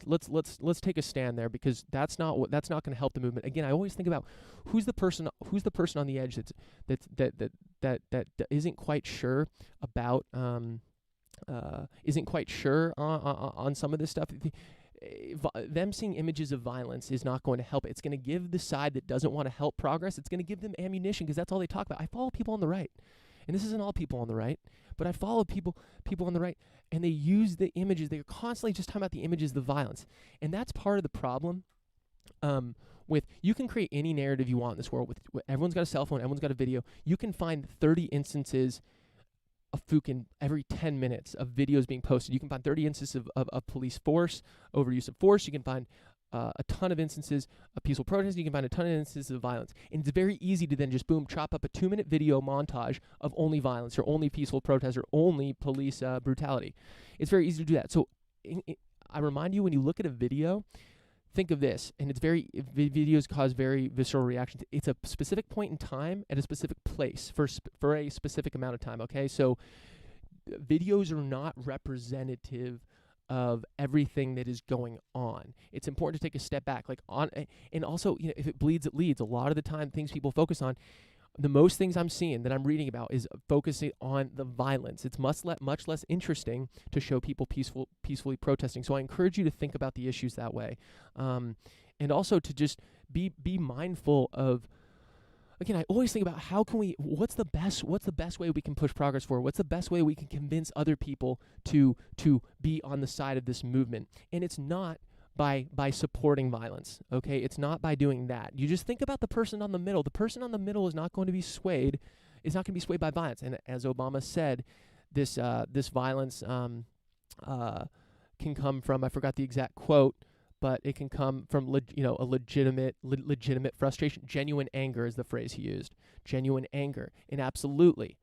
take a stand there, because that's not going to help the movement. Again, I always think about who's the person on the edge that isn't quite sure about on some of this stuff. Them seeing images of violence is not going to help. It's going to give the side that doesn't want to help progress, it's going to give them ammunition, because that's all they talk about. I follow people on the right, and this isn't all people on the right, but I follow people on the right, and they use the images. They're constantly just talking about the images of the violence, and that's part of the problem. With you can create any narrative you want in this world. With everyone's got a cell phone, everyone's got a video. You can find 30 instances every 10 minutes of videos being posted. You can find 30 instances of police force, overuse of force. You can find a ton of instances of peaceful protest. You can find a ton of instances of violence. And it's very easy to then just, boom, chop up a 2-minute video montage of only violence, or only peaceful protest, or only police brutality. It's very easy to do that. So I remind you, when you look at a video, think of this, and videos cause very visceral reactions. It's a specific point in time at a specific place for a specific amount of time, okay? So videos are not representative of everything that is going on. It's important to take a step back, and also, if it bleeds, it leads. A lot of the time, things people focus on, the most things I'm seeing that I'm reading about is focusing on the violence. It's much less interesting to show people peacefully protesting. So I encourage you to think about the issues that way, and also to just be mindful of. Again, I always think about what's the best way we can push progress forward? What's the best way we can convince other people to be on the side of this movement? And it's not by supporting violence, okay? It's not by doing that. You just think about the person on the middle. The person on the middle is not going to be swayed. It's not going to be swayed by violence. And as Obama said, this violence can come from, I forgot the exact quote, but it can come from a legitimate frustration. Genuine anger is the phrase he used. Genuine anger, and absolutely,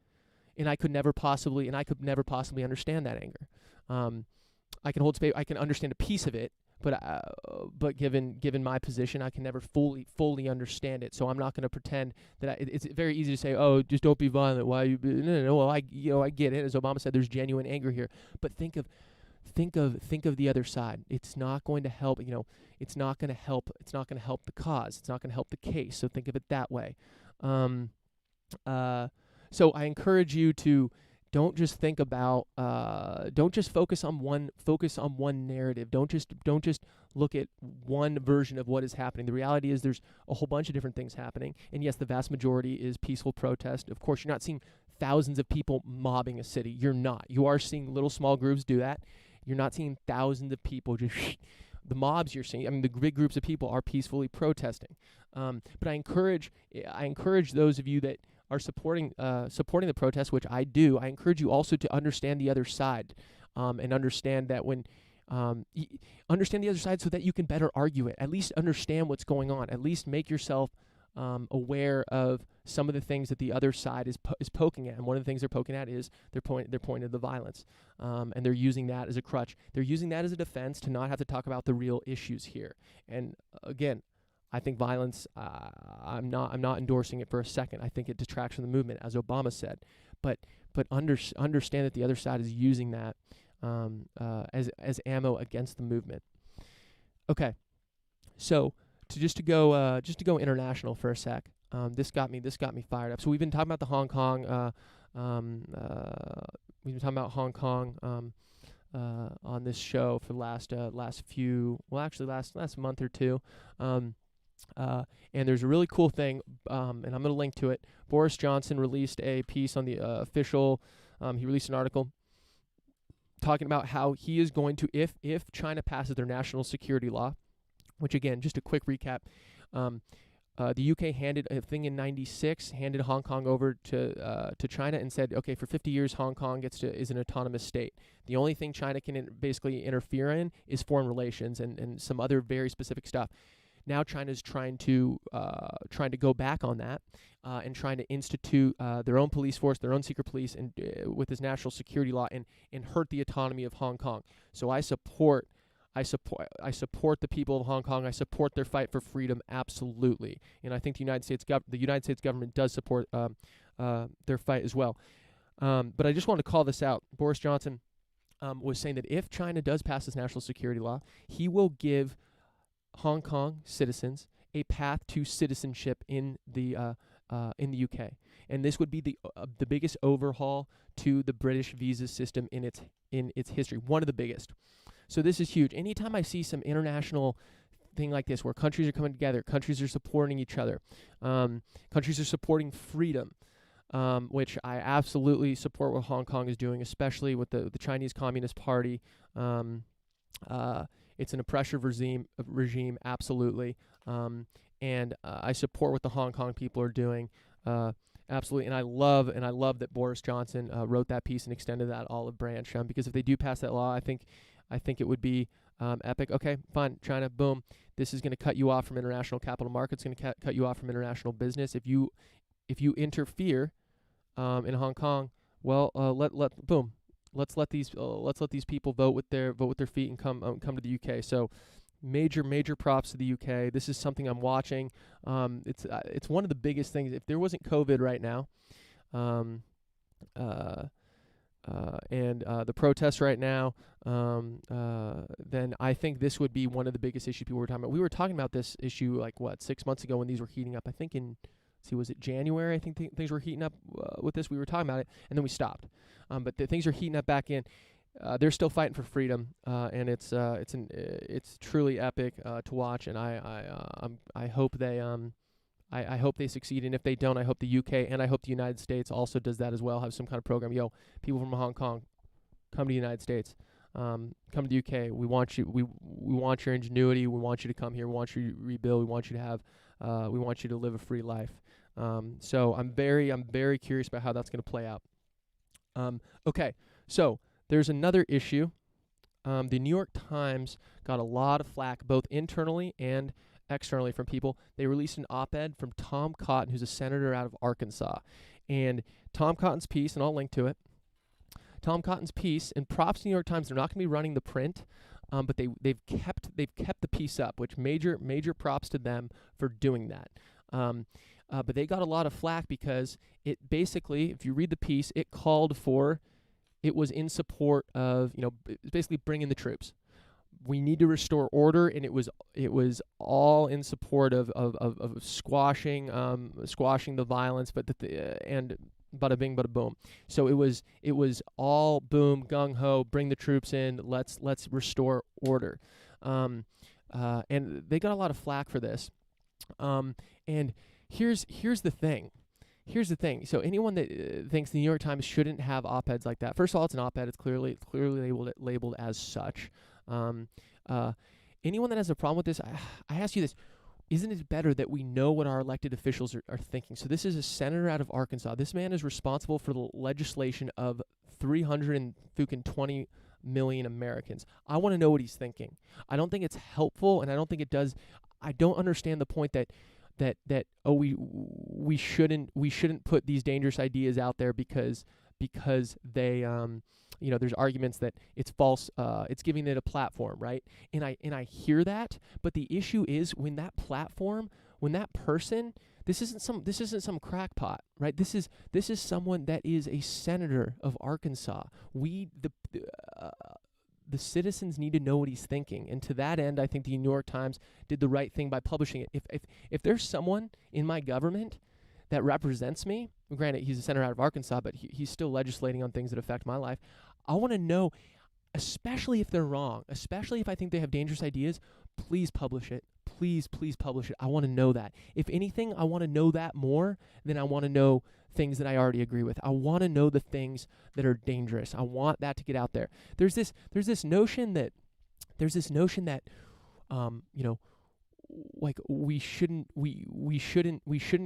and I could never possibly understand that anger. I can hold space. I can understand a piece of it, but given my position, I can never fully understand it. So I'm not going to pretend that it's very easy to say, oh, just don't be violent. Why you? No. Well, I get it. As Obama said, there's genuine anger here. But think of the other side. It's not going to help. It's not going to help. It's not going to help the cause. It's not going to help the case. So think of it that way. So I encourage you to. Don't just think about. Don't just focus on one narrative. Don't just look at one version of what is happening. The reality is there's a whole bunch of different things happening. And yes, the vast majority is peaceful protest. Of course, you're not seeing thousands of people mobbing a city. You're not. You are seeing little small groups do that. You're not seeing thousands of people just the mobs you're seeing. I mean, the big groups of people are peacefully protesting. But I encourage those of you that are supporting the protest, which I do. I encourage you also to understand the other side, and understand that when understand the other side so that you can better argue it. At least understand what's going on. At least make yourself aware of some of the things that the other side is poking at. And one of the things they're poking at is they're pointing to the violence, and they're using that as a crutch. They're using that as a defense to not have to talk about the real issues here. And again, I think violence, I'm not endorsing it for a second. I think it detracts from the movement, as Obama said. But understand that the other side is using that as ammo against the movement. Okay, so to go international for a sec. This got me fired up. So we've been talking about the Hong Kong. We've been talking about Hong Kong on this show for the last month or two. And there's a really cool thing, and I'm going to link to it. Boris Johnson released a piece on the official. He released an article talking about how he is going to, if China passes their national security law, which again, just a quick recap, the UK handed a thing in '96, handed Hong Kong over to China and said, okay, for 50 years, Hong Kong is an autonomous state. The only thing China can basically interfere in is foreign relations and some other very specific stuff. Now China's trying to go back on that and trying to institute their own police force, their own secret police, and with this national security law and hurt the autonomy of Hong Kong. So I support the people of Hong Kong. I support their fight for freedom, absolutely. And I think the United States government does support their fight as well. But I just want to call this out. Boris Johnson was saying that if China does pass this national security law, he will give Hong Kong citizens a path to citizenship in the UK, and this would be the biggest overhaul to the British visa system in its history, one of the biggest. So this is huge. Anytime I see some international thing like this, where countries are coming together, countries are supporting each other, countries are supporting freedom, which I absolutely support what Hong Kong is doing, especially with the Chinese Communist Party. It's an oppressive regime, absolutely. And I support what the Hong Kong people are doing, absolutely. And I love that Boris Johnson wrote that piece and extended that olive branch, because if they do pass that law, I think it would be epic. Okay, fine, China, boom. This is going to cut you off from international capital markets. Going to cut you off from international business. If you interfere in Hong Kong, well, boom. Let's let these people vote with their feet and come to the UK. So major props to the UK. This is something I'm watching. It's one of the biggest things. If there wasn't COVID right now, and the protests right now, then I think this would be one of the biggest issues people were talking about. We were talking about this issue 6 months ago when these were heating up. I think was it January? I think things were heating up with this. We were talking about it, and then we stopped. But things are heating up back in. They're still fighting for freedom, and it's truly epic to watch. And I hope I hope they succeed. And if they don't, I hope the UK and I hope the United States also does that as well. Have some kind of program. Yo, people from Hong Kong, come to the United States. Come to the UK. We want you. We want your ingenuity. We want you to come here. We want you to rebuild. We want you to have. We want you to live a free life. So I'm very curious about how that's going to play out. Okay, so there's another issue. The New York Times got a lot of flack, both internally and externally, from people. They released an op-ed from Tom Cotton, who's a senator out of Arkansas. And Tom Cotton's piece, and I'll link to it, Tom Cotton's piece, and props to New York Times, they're not going to be running the print, but they've kept the piece up, which major props to them for doing that. But they got a lot of flack because it basically, if you read the piece, it was in support of, basically bringing the troops. We need to restore order, and it was all in support of squashing the violence, and bada bing, bada boom. So it was all boom, gung ho, bring the troops in, let's restore order. And they got a lot of flack for this. And here's the thing. So anyone that thinks the New York Times shouldn't have op-eds like that, first of all, it's an op-ed. It's clearly labeled as such. anyone that has a problem with this, I ask you this. Isn't it better that we know what our elected officials are thinking? So this is a senator out of Arkansas. This man is responsible for the legislation of 320 million Americans. I want to know what he's thinking. I don't think it's helpful, and I don't think it does. I don't understand the point that we shouldn't put these dangerous ideas out there because they there's arguments that it's false, it's giving it a platform, right? And I hear that, but the issue is when that platform, when that person, this isn't some crackpot, right? This is someone that is a senator of Arkansas. The citizens need to know what he's thinking, and to that end, I think the New York Times did the right thing by publishing it. If there's someone in my government that represents me, granted he's a senator out of Arkansas, but he's still legislating on things that affect my life, I want to know, especially if they're wrong, especially if I think they have dangerous ideas, please publish it. Please publish it. I want to know that. If anything, I want to know that more than I want to know things that I already agree with. I want to know the things that are dangerous. I want that to get out there. There's this notion that like we shouldn't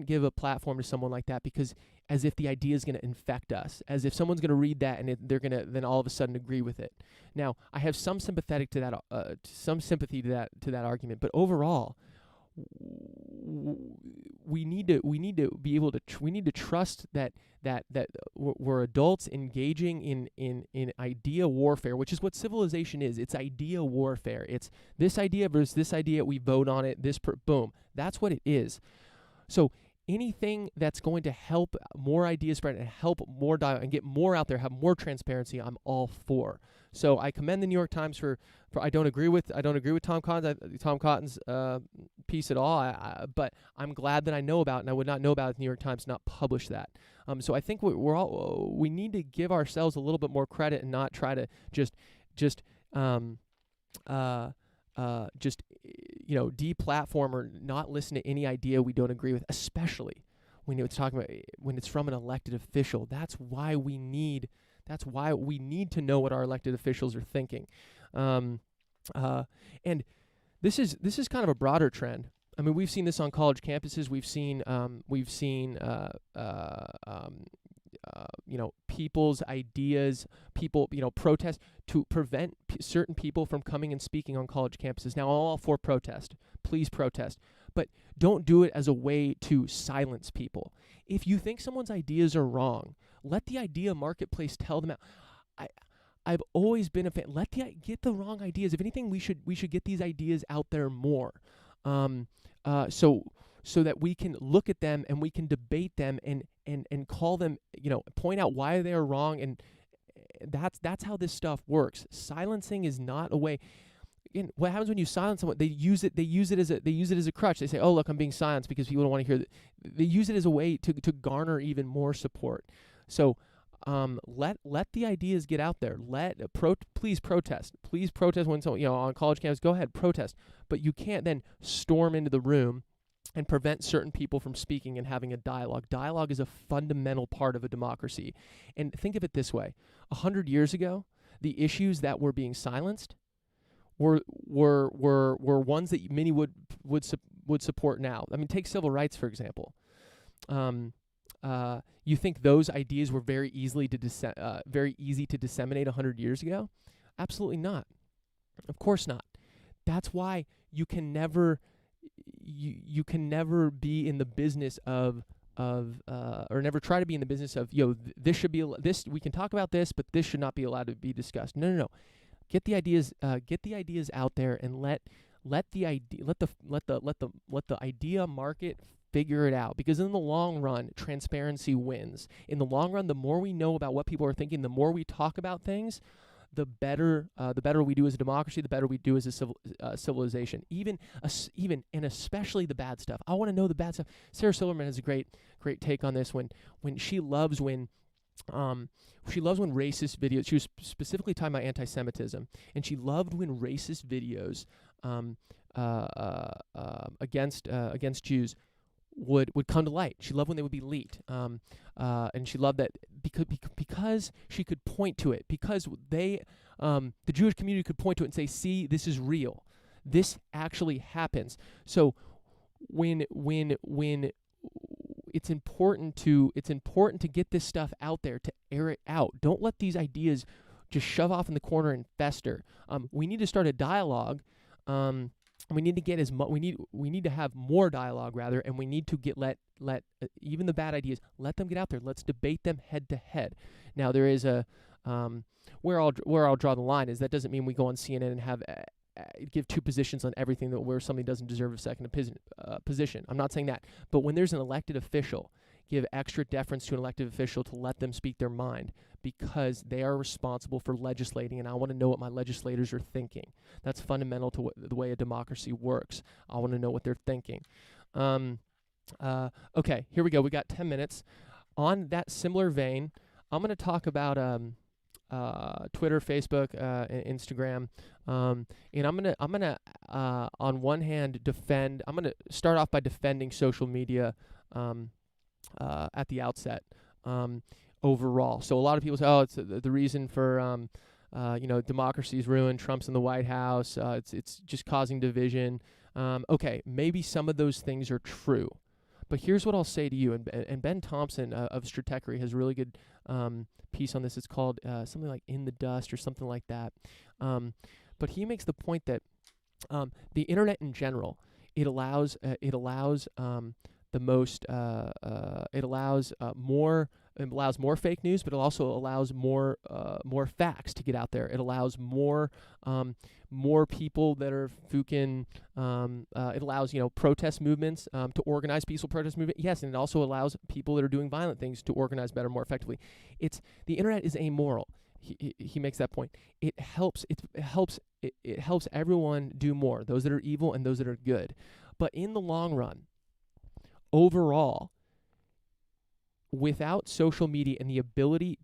give a platform to someone like that, because as if the idea is going to infect us, as if someone's going to read that and they're going to then all of a sudden agree with it. Now, I have some sympathy to that argument, but overall, we need to be able to we need to trust that we're adults engaging in idea warfare, which is what civilization is. It's idea warfare. It's this idea versus this idea. We vote on it. Boom. That's what it is. So anything that's going to help more ideas spread and help more dialogue and get more out there, have more transparency, I'm all for. So I commend the New York Times for I don't agree with Tom Cotton's piece at all. But I'm glad that I know about it, and I would not know about it if the New York Times not published that. So I think we need to give ourselves a little bit more credit and not try to just deplatform or not listen to any idea we don't agree with, especially when it's from an elected official. That's why we need to know what our elected officials are thinking. And this is kind of a broader trend. I mean, we've seen this on college campuses. We've seen people's ideas, protest to prevent certain people from coming and speaking on college campuses. Now, I'm all for protest. Please protest. But don't do it as a way to silence people. If you think someone's ideas are wrong, let the idea marketplace tell them out. I've always been a fan. Get the wrong ideas. If anything, we should get these ideas out there more. So that we can look at them and we can debate them and call them, point out why they are wrong, and that's how this stuff works. Silencing is not a way. Again, what happens when you silence someone? They use it as a crutch. They say, "Oh, look, I'm being silenced because people don't want to hear." They use it as a way to garner even more support. So let the ideas get out there. Please protest. Please protest when someone, on college campus. Go ahead, protest. But you can't then storm into the room and prevent certain people from speaking and having a dialogue. Dialogue is a fundamental part of a democracy. And think of it this way: 100 years ago, the issues that were being silenced were ones that many would support now. I mean, take civil rights for example. You think those ideas were very easy to disseminate 100 years ago? Absolutely not. Of course not. That's why you can never be in the business of or never try to be in the business of this should be we can talk about this, but this should not be allowed to be discussed. No. Get the ideas out there and let the idea market figure it out, because in the long run, transparency wins. In the long run, the more we know about what people are thinking, the more we talk about things, the better we do as a democracy, the better we do as a civilization. Even and especially the bad stuff. I want to know the bad stuff. Sarah Silverman has a great take on this when she loves when racist videos. She was specifically talking about anti-Semitism, and she loved when racist videos against Jews would come to light. She loved when they would be leaked, and she loved that because she could point to it, because the Jewish community could point to it and say, "See, this is real. This actually happens. So when it's important to get this stuff out there, to air it out. Don't let these ideas just shove off in the corner and fester. We need to start a dialogue. We need to get we need to have more dialogue rather, and we need to let even the bad ideas, let them get out there. Let's debate them head to head. Now there is a where I'll draw the line is that doesn't mean we go on CNN and have give two positions on everything where somebody doesn't deserve a second position. I'm not saying that, but when there's an elected official, give extra deference to an elected official to let them speak their mind, because they are responsible for legislating, and I want to know what my legislators are thinking. That's fundamental to the way a democracy works. I want to know what they're thinking. Okay, here we go. We got 10 minutes. On that similar vein, I'm going to talk about Twitter, Facebook, and Instagram, and I'm gonna on one hand defend. I'm gonna start off by defending social media at the outset. Overall. So a lot of people say, oh, it's the reason for, democracy's ruined, Trump's in the White House, it's just causing division. Okay, maybe some of those things are true. But here's what I'll say to you, and Ben Thompson of Stratechery has a really good piece on this. It's called something like In the Dust or something like that. But he makes the point that the internet in general, it allows more fake news, but it also allows more facts to get out there. It allows more people that are fucking. It allows protest movements to organize peaceful protest movement. Yes, and it also allows people that are doing violent things to organize better, more effectively. The internet is amoral. He makes that point. It helps everyone do more. Those that are evil and those that are good. But in the long run, overall, without social media and the ability,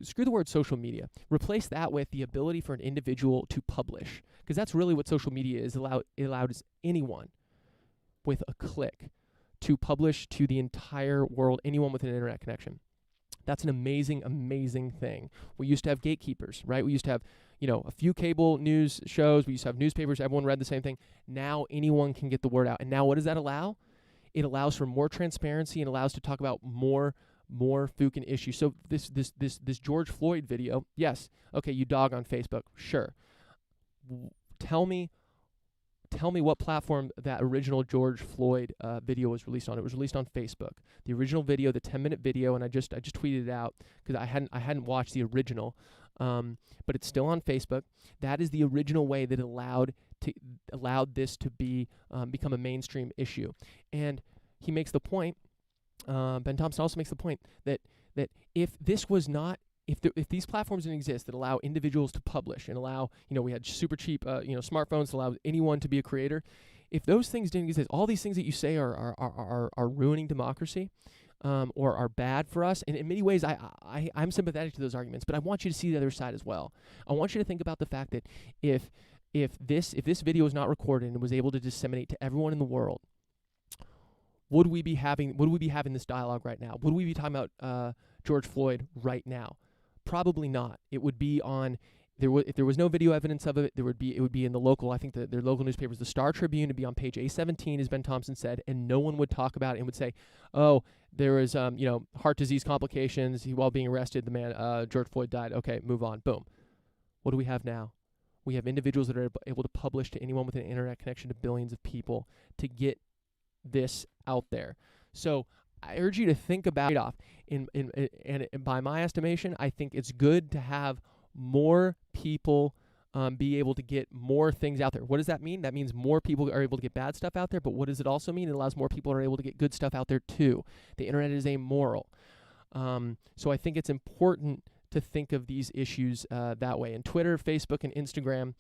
screw the word social media, replace that with the ability for an individual to publish, because that's really what social media is. It allows anyone with a click to publish to the entire world, anyone with an internet connection. That's an amazing, amazing thing. We used to have gatekeepers, right? We used to have, a few cable news shows. We used to have newspapers. Everyone read the same thing. Now anyone can get the word out. And now what does that allow? It allows for more transparency and allows to talk about more fucking issues. So this George Floyd video, yes, okay, you dog on Facebook, sure. Tell me what platform that original George Floyd video was released on. It was released on Facebook. The original video, the 10-minute video, and I just tweeted it out because I hadn't watched the original, but it's still on Facebook. That is the original way that allowed this to be become a mainstream issue. And he makes the point, Ben Thompson also makes the point that if this was not, if these platforms didn't exist that allow individuals to publish and allow, we had super cheap, smartphones to allow anyone to be a creator. If those things didn't exist, all these things that you say are ruining democracy, or are bad for us. And in many ways, I'm sympathetic to those arguments, but I want you to see the other side as well. I want you to think about the fact that if this video was not recorded and was able to disseminate to everyone in the world, would we be having this dialogue right now? Would we be talking about George Floyd right now? Probably not. It would be on if there was no video evidence of it, it would be in the local, I think their local newspapers, the Star Tribune, would be on page A17, as Ben Thompson said, and no one would talk about it and would say, oh, there was heart disease complications while being arrested, the man George Floyd died. Okay, move on. Boom. What do we have now? We have individuals that are able to publish to anyone with an internet connection to billions of people to get this out there. So I urge you to think about it off. And by my estimation, I think it's good to have more people be able to get more things out there. What does that mean? That means more people are able to get bad stuff out there, but what does it also mean? It allows more people are able to get good stuff out there too. The internet is amoral. So I think it's important to think of these issues that way. And Twitter, Facebook, and Instagram,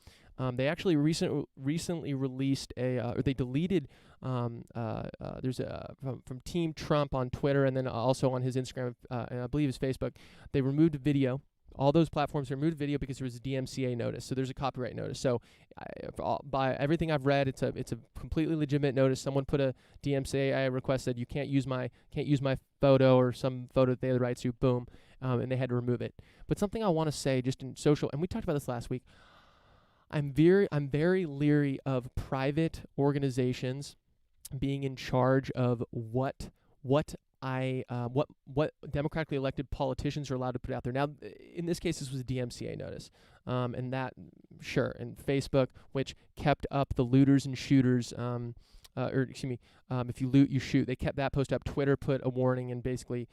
they actually recently released or they deleted, there's from Team Trump on Twitter and then also on his Instagram, and I believe his Facebook, they removed video. All those platforms removed video because there was a DMCA notice. So there's a copyright notice. So by everything I've read, it's a completely legitimate notice. Someone put a DMCA request, said you can't use my photo or some photo that they had the rights to. Boom, and they had to remove it. But something I want to say, just in social, and we talked about this last week. I'm very leery of private organizations being in charge of what democratically elected politicians are allowed to put out there. Now, in this case, this was a DMCA notice, and that, sure, and Facebook, which kept up the looters and shooters, if you loot, you shoot. They kept that post up. Twitter put a warning and basically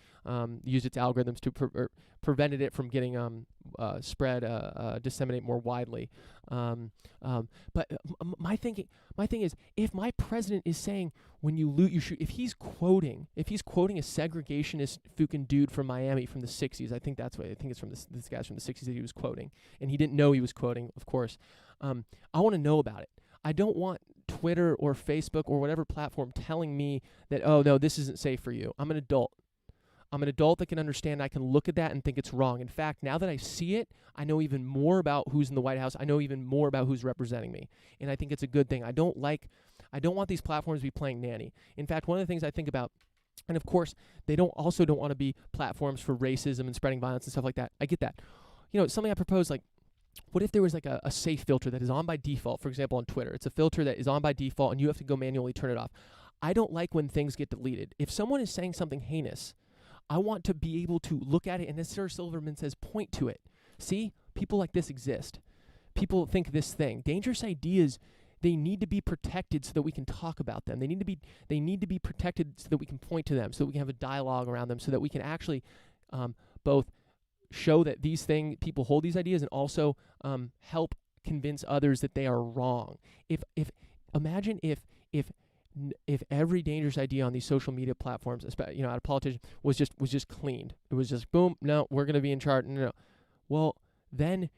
used its algorithms to prevented it from getting disseminate more widely. But my thing is, if my president is saying when you loot, you shoot, if he's quoting a segregationist fucking dude from Miami from the 60s, I think it's from this guy's from the 60s that he was quoting, and he didn't know he was quoting, of course. I want to know about it. I don't want Twitter or Facebook or whatever platform telling me that, oh, no, this isn't safe for you. I'm an adult. I'm an adult that can understand. I can look at that and think it's wrong. In fact, now that I see it, I know even more about who's in the White House. I know even more about who's representing me. And I think it's a good thing. I don't want these platforms to be playing nanny. In fact, one of the things I think about, and of course, they don't want to be platforms for racism and spreading violence and stuff like that. I get that. Something I propose, like, what if there was like a safe filter that is on by default? For example, on Twitter, it's a filter that is on by default and you have to go manually turn it off. I don't like when things get deleted. If someone is saying something heinous, I want to be able to look at it and, as Sarah Silverman says, point to it. See, people like this exist. People think this thing. Dangerous ideas, they need to be protected so that we can talk about them. They need to be protected so that we can point to them, so that we can have a dialogue around them, so that we can actually both show that people hold these ideas and also help convince others that they are wrong. Imagine if every dangerous idea on these social media platforms, out of politicians, was just cleaned. It was just boom. No, we're going to be in charge. No. Well, then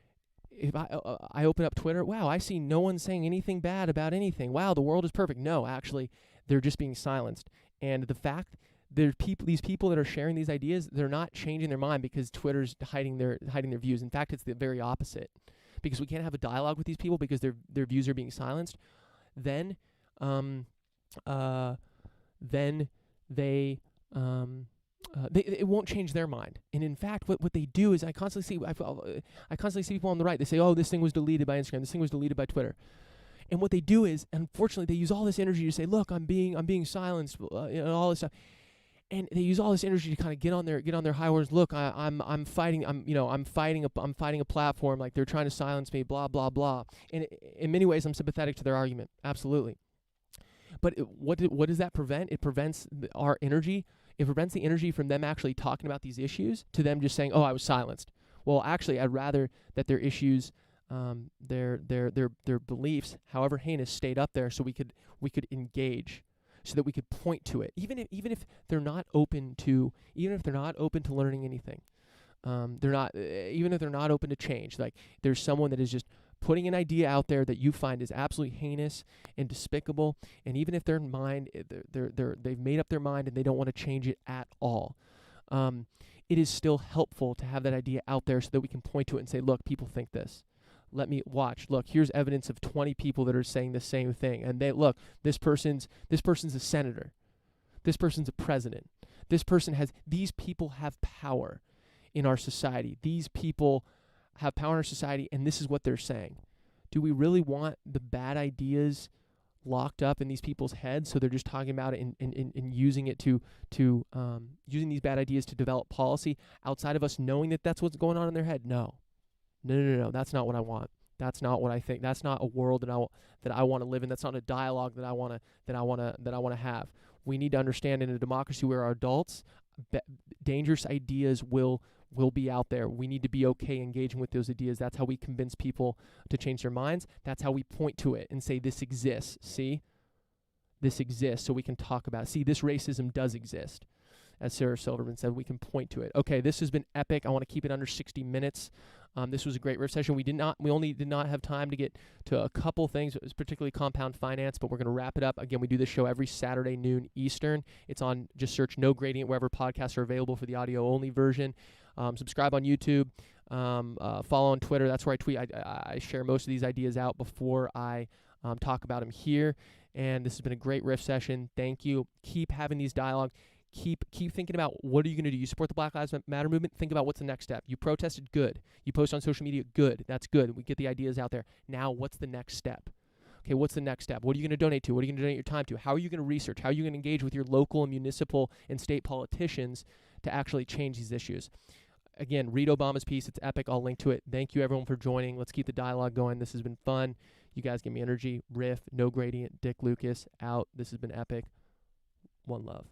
if I open up Twitter, wow, I see no one saying anything bad about anything. Wow, the world is perfect. No, actually, they're just being silenced. And the fact these people that are sharing these ideas, they're not changing their mind because Twitter's hiding their views. In fact, it's the very opposite. Because we can't have a dialogue with these people because their views are being silenced. Then it won't change their mind. And in fact, what they do is I constantly see people on the right. They say, oh, this thing was deleted by Instagram. This thing was deleted by Twitter. And what they do is, unfortunately, they use all this energy to say, look, I'm being silenced, all this stuff. And they use all this energy to kind of get on their high horse. Look, I'm fighting a platform, like they're trying to silence me, blah blah blah. And in many ways, I'm sympathetic to their argument, absolutely. But what does that prevent? It prevents our energy. It prevents the energy from them actually talking about these issues to them just saying, oh, I was silenced. Well, actually, I'd rather that their issues, their beliefs, however heinous, stayed up there so we could engage, so that we could point to it, even if they're not open to learning anything. Even if they're not open to change. Like, there's someone that is just putting an idea out there that you find is absolutely heinous and despicable, and even if their mind, they've made up their mind and they don't want to change it at all, it is still helpful to have that idea out there so that we can point to it and say, look, people think this. Let me watch. Look, here's evidence of 20 people that are saying the same thing. And this person's a senator. This person's a president. These people have power in our society. These people have power in our society, and this is what they're saying. Do we really want the bad ideas locked up in these people's heads so they're just talking about it and using it to using these bad ideas to develop policy outside of us knowing that that's what's going on in their head? No. That's not what I want. That's not what I think. That's not a world that I want to live in. That's not a dialogue that I want to have. We need to understand, in a democracy where our adults, dangerous ideas will be out there. We need to be okay engaging with those ideas. That's how we convince people to change their minds. That's how we point to it and say, this exists. See? This exists, so we can talk about it. See, this racism does exist. As Sarah Silverman said, we can point to it. Okay, this has been epic. I want to keep it under 60 minutes. This was a great riff session. We only did not have time to get to a couple things. It was particularly compound finance, but we're going to wrap it up. Again, we do this show every Saturday noon Eastern. It's on, just search No Gradient wherever podcasts are available for the audio-only version. Subscribe on YouTube. Follow on Twitter. That's where I tweet. I share most of these ideas out before I talk about them here. And this has been a great riff session. Thank you. Keep having these dialogues. Keep thinking about what are you going to do. You support the Black Lives Matter movement. Think about what's the next step. You protested, good. You post on social media, good. That's good. We get the ideas out there. Now, what's the next step? Okay, what's the next step? What are you going to donate to? What are you going to donate your time to? How are you going to research? How are you going to engage with your local and municipal and state politicians to actually change these issues? Again, read Obama's piece. It's epic. I'll link to it. Thank you, everyone, for joining. Let's keep the dialogue going. This has been fun. You guys give me energy. Riff, No Gradient, Dick Lucas, out. This has been epic. One love.